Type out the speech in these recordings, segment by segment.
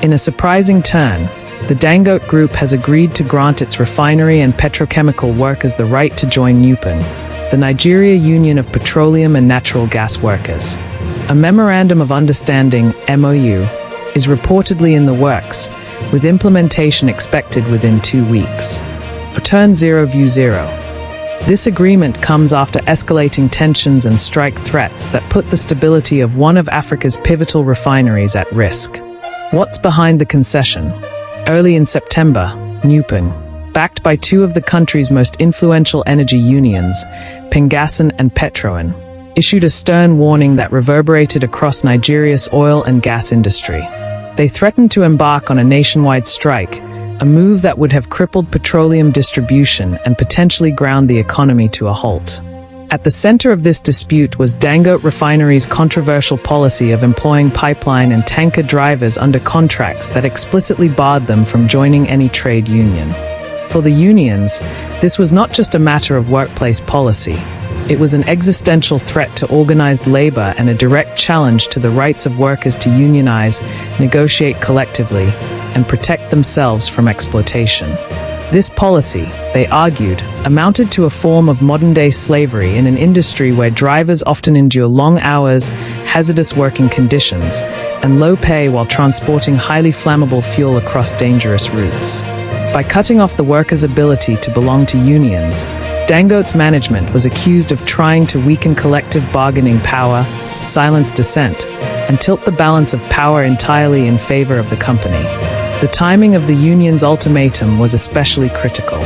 In a surprising turn, the Dangote Group has agreed to grant its refinery and petrochemical workers the right to join NUPENG, the Nigeria Union of Petroleum and Natural Gas Workers. A Memorandum of Understanding, MOU, is reportedly in the works, with implementation expected within 2 weeks. Return 0 View 0. This agreement comes after escalating tensions and strike threats that put the stability of one of Africa's pivotal refineries at risk. What's behind the concession? Early in September, NUPENG, backed by two of the country's most influential energy unions, PENGASSAN and PETROAN, issued a stern warning that reverberated across Nigeria's oil and gas industry. They threatened to embark on a nationwide strike, a move that would have crippled petroleum distribution and potentially ground the economy to a halt. At the center of this dispute was Dangote Refinery's controversial policy of employing pipeline and tanker drivers under contracts that explicitly barred them from joining any trade union. For the unions, this was not just a matter of workplace policy. It was an existential threat to organized labor and a direct challenge to the rights of workers to unionize, negotiate collectively, and protect themselves from exploitation. This policy, they argued, amounted to a form of modern-day slavery in an industry where drivers often endure long hours, hazardous working conditions, and low pay while transporting highly flammable fuel across dangerous routes. By cutting off the workers' ability to belong to unions, Dangote's management was accused of trying to weaken collective bargaining power, silence dissent, and tilt the balance of power entirely in favor of the company. The timing of the union's ultimatum was especially critical.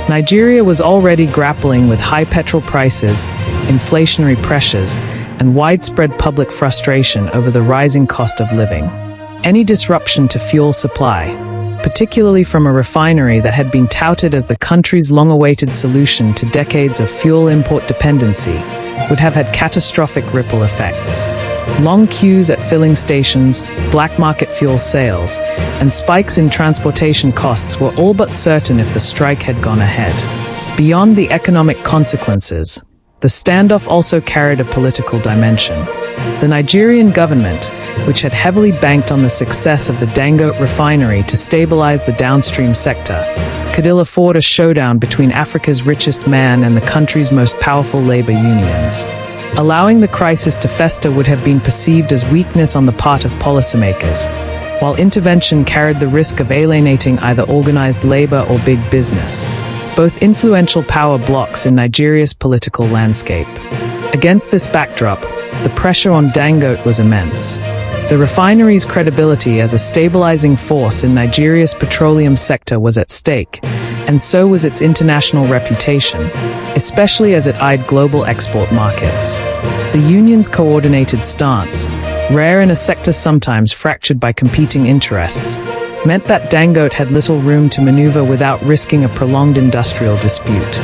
Nigeria was already grappling with high petrol prices, inflationary pressures, and widespread public frustration over the rising cost of living. Any disruption to fuel supply, particularly from a refinery that had been touted as the country's long-awaited solution to decades of fuel import dependency, would have had catastrophic ripple effects. Long queues at filling stations, black market fuel sales, and spikes in transportation costs were all but certain if the strike had gone ahead. Beyond the economic consequences, the standoff also carried a political dimension. The Nigerian government, which had heavily banked on the success of the Dangote Refinery to stabilize the downstream sector, could ill afford a showdown between Africa's richest man and the country's most powerful labor unions. Allowing the crisis to fester would have been perceived as weakness on the part of policymakers, while intervention carried the risk of alienating either organized labor or big business, both influential power blocks in Nigeria's political landscape. Against this backdrop, the pressure on Dangote was immense. The refinery's credibility as a stabilizing force in Nigeria's petroleum sector was at stake, and so was its international reputation, especially as it eyed global export markets. The union's coordinated stance, rare in a sector sometimes fractured by competing interests, meant that Dangote had little room to maneuver without risking a prolonged industrial dispute.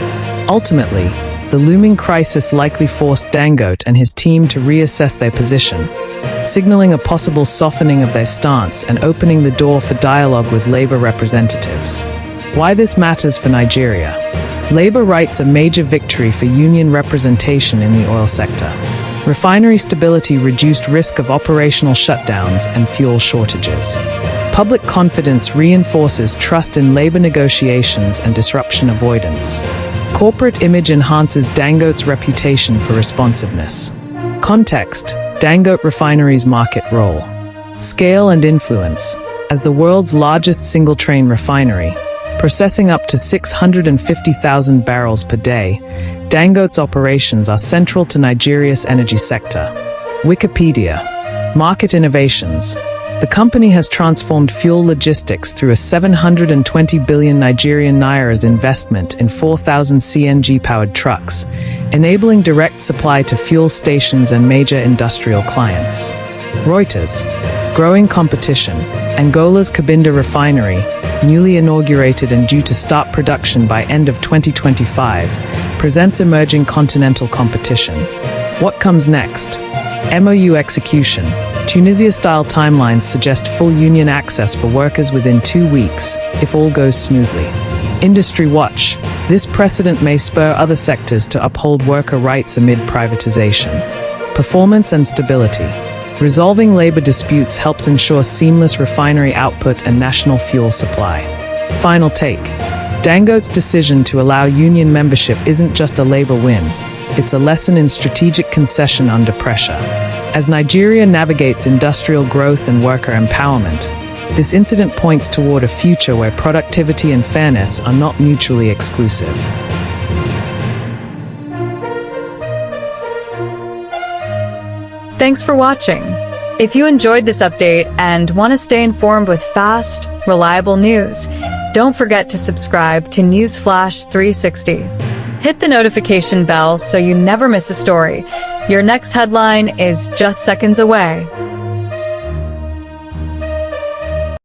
Ultimately, the looming crisis likely forced Dangote and his team to reassess their position, signaling a possible softening of their stance and opening the door for dialogue with labor representatives. Why this matters for Nigeria? Labor rights a major victory for union representation in the oil sector. Refinery stability reduced risk of operational shutdowns and fuel shortages. Public confidence reinforces trust in labor negotiations and disruption avoidance. Corporate image enhances Dangote's reputation for responsiveness. Context: Dangote Refinery's market role. Scale and influence. As the world's largest single-train refinery, processing up to 650,000 barrels per day, Dangote's operations are central to Nigeria's energy sector. Wikipedia. Market innovations. The company has transformed fuel logistics through a 720 billion Nigerian naira's investment in 4,000 CNG-powered trucks, enabling direct supply to fuel stations and major industrial clients. Reuters. Growing competition. Angola's Cabinda Refinery, newly inaugurated and due to start production by end of 2025, presents emerging continental competition. What comes next? MOU execution. Tunisia-style timelines suggest full union access for workers within 2 weeks, if all goes smoothly. Industry watch. This precedent may spur other sectors to uphold worker rights amid privatization. Performance and stability. Resolving labor disputes helps ensure seamless refinery output and national fuel supply. Final take. Dangote's decision to allow union membership isn't just a labor win. It's a lesson in strategic concession under pressure. As Nigeria navigates industrial growth and worker empowerment, this incident points toward a future where productivity and fairness are not mutually exclusive. Thanks for watching. If you enjoyed this update and want to stay informed with fast, reliable news, don't forget to subscribe to Newsflash 360. Hit the notification bell so you never miss a story. Your next headline is just seconds away.